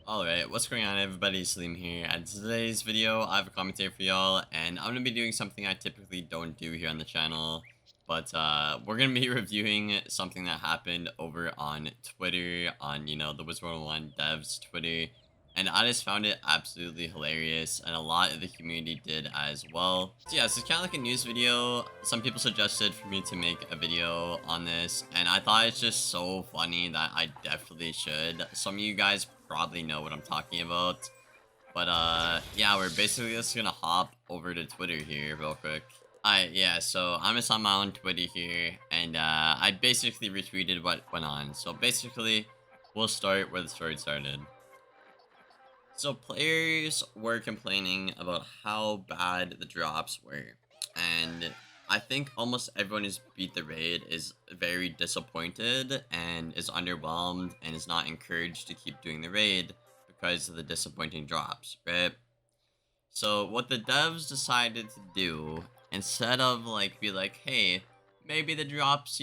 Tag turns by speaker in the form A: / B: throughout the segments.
A: Alright, what's going on everybody, Salim here, and today's video I have a commentary for y'all, and I'm going to be doing something I typically don't do here on the channel, but we're going to be reviewing something that happened over on Twitter, on, the Wizard101 devs Twitter, and I just found it absolutely hilarious, and a lot of the community did as well. So yeah, this is kind of like a news video. Some people suggested for me to make a video on this, and I thought it's just so funny that I definitely should. Some of you guys probably know what I'm talking about, but yeah, we're basically just gonna hop over to Twitter here real quick. Yeah, so I'm just on my own Twitter here, and I basically retweeted what went on. So basically, we'll start where the story started. So players were complaining about how bad the drops were, and I think almost everyone who's beat the raid is very disappointed and is underwhelmed and is not encouraged to keep doing the raid because of the disappointing drops, right? So what the devs decided to do, instead of be like, hey, maybe the drops,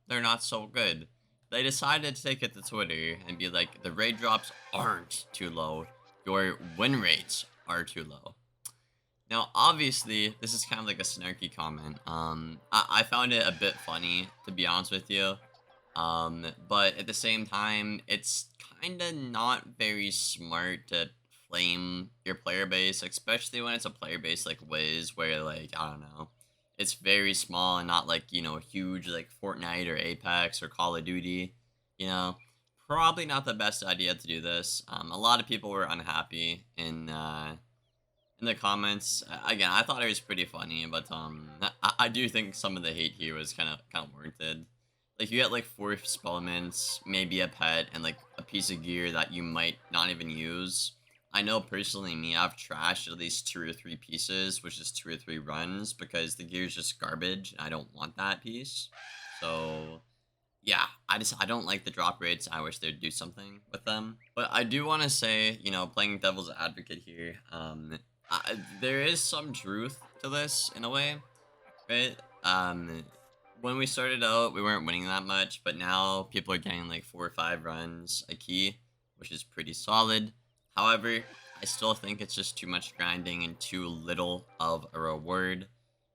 A: they're not so good, they decided to take it to Twitter and be like, the raid drops aren't too low, your win rates are too low. Now, obviously, this is kind of like a snarky comment. I found it a bit funny, to be honest with you. But at the same time, it's kind of not very smart to flame your player base, especially when it's a player base like Wiz, where, I don't know, it's very small and not huge like Fortnite or Apex or Call of Duty, you know. Probably not the best idea to do this. A lot of people were unhappy in the comments. Again, I thought it was pretty funny, but I do think some of the hate here was kind of warranted. Like, you get like 4 spellments, maybe a pet, and like a piece of gear that you might not even use. I know personally me, I've trashed at least 2 or 3 pieces, which is 2 or 3 runs, because the gear is just garbage. And I don't want that piece. So yeah, I don't like the drop rates. I wish they'd do something with them. But I do want to say, playing devil's advocate here, there is some truth to this in a way, right? When we started out, we weren't winning that much, but now people are getting like 4 or 5 runs a key, which is pretty solid. However, I still think it's just too much grinding and too little of a reward.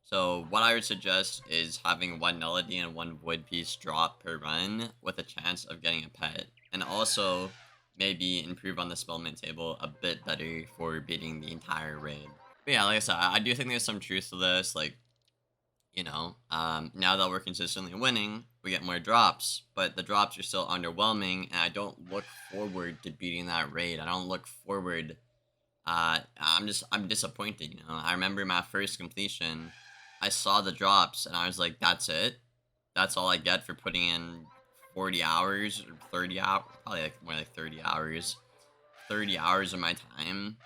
A: So what I would suggest is having 1 nullity and 1 void piece drop per run with a chance of getting a pet. And also maybe improve on the spellment table a bit better for beating the entire raid. But yeah, like I said, I do think there's some truth to this. Now that we're consistently winning, we get more drops, but the drops are still underwhelming, and I don't look forward to beating that raid. I don't look forward. I'm disappointed, I remember my first completion, I saw the drops, and I was like, that's it? That's all I get for putting in 40 hours, or 30 hours, probably more like 30 hours. 30 hours of my time,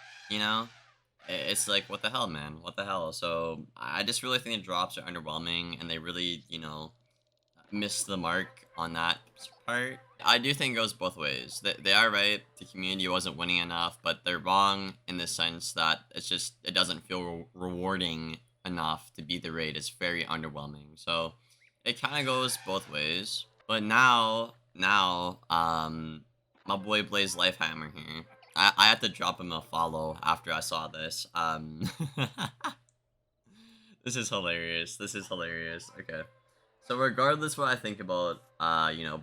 A: It's like, what the hell, man? What the hell? So, I just really think the drops are underwhelming, and they really, missed the mark on that part. I do think it goes both ways. They are right, the community wasn't winning enough, but they're wrong in the sense that it doesn't feel rewarding enough to beat the raid. It's very underwhelming. So it kind of goes both ways. But now, my boy Blaze Lifehammer here. I had to drop him a follow after I saw this. This is hilarious. This is hilarious. Okay. So regardless what I think about,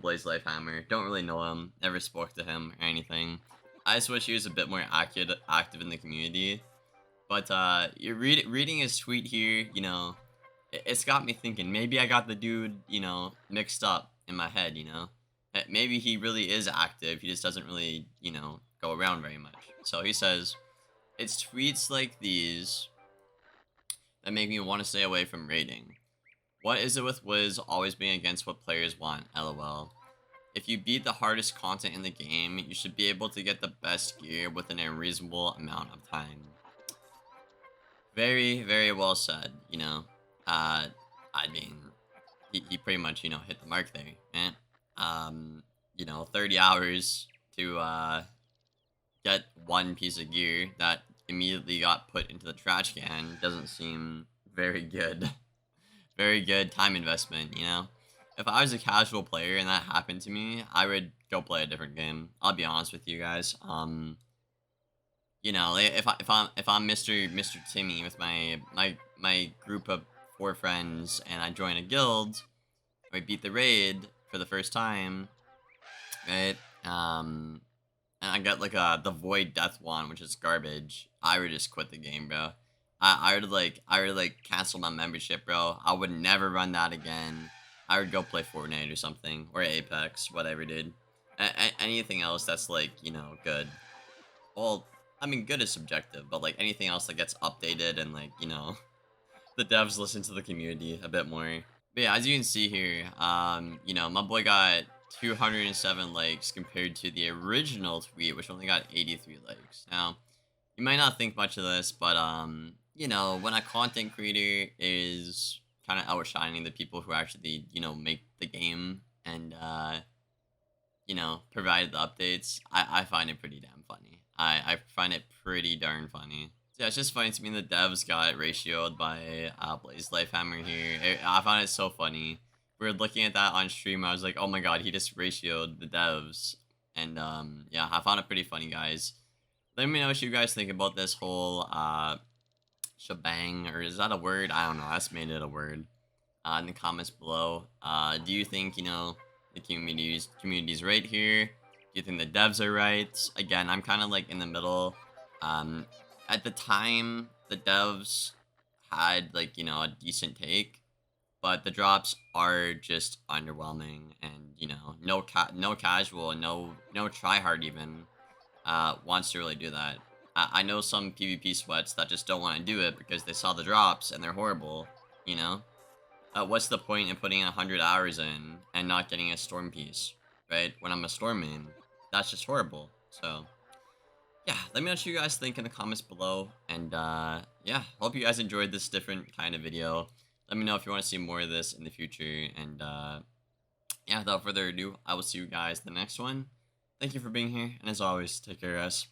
A: Blaze Lifehammer, don't really know him, never spoke to him or anything. I just wish he was a bit more active in the community. But you're reading his tweet here, it's got me thinking, maybe I got the dude, mixed up in my head, Maybe he really is active, he just doesn't really, go around very much. So he says, it's tweets like these that make me want to stay away from raiding. What is it with Wiz always being against what players want, lol. If you beat the hardest content in the game, you should be able to get the best gear within a reasonable amount of time. Very, very well said, I mean, he pretty much, hit the mark there, eh? 30 hours to, get 1 piece of gear that immediately got put into the trash can doesn't seem very good. Very good time investment, if I was a casual player and that happened to me, I would go play a different game. I'll be honest with you guys. You know, if I'm Mr. Timmy with my group of 4 friends and I join a guild, we beat the raid for the first time, right? And I got like the void death one, which is garbage. I would just quit the game, bro. I would cancel my membership, bro. I would never run that again. I would go play Fortnite or something, or Apex, whatever, dude. Anything else that's like, good. Well, I mean, good is subjective, but like anything else that gets updated and like, the devs listen to the community a bit more. But yeah, as you can see here, my boy got 207 likes compared to the original tweet, which only got 83 likes. Now, you might not think much of this, but when a content creator is kind of outshining the people who actually, make the game and provide the updates, I find it pretty damn funny. I find it pretty darn funny. So yeah, it's just funny to me the devs got ratioed by Blaze Lifehammer here. I found it so funny. We were looking at that on stream. I was like, oh my god, he just ratioed the devs. And yeah, I found it pretty funny, guys. Let me know what you guys think about this whole shebang, or is that a word? I don't know. I just made it a word. In the comments below. Do you think, the community's right here? Do you think the devs are right? Again, I'm kind of like in the middle. At the time, the devs had like, a decent take, but the drops are just underwhelming, and no casual, no tryhard even wants to really do that. I know some PvP sweats that just don't want to do it because they saw the drops and they're horrible, what's the point in putting 100 hours in and not getting a storm piece, right? When I'm a storm main, that's just horrible. So yeah, let me know what you guys think in the comments below, and yeah, hope you guys enjoyed this different kind of video. Let me know if you want to see more of this in the future, and yeah, without further ado, I will see you guys in the next one. Thank you for being here, and as always, take care, guys.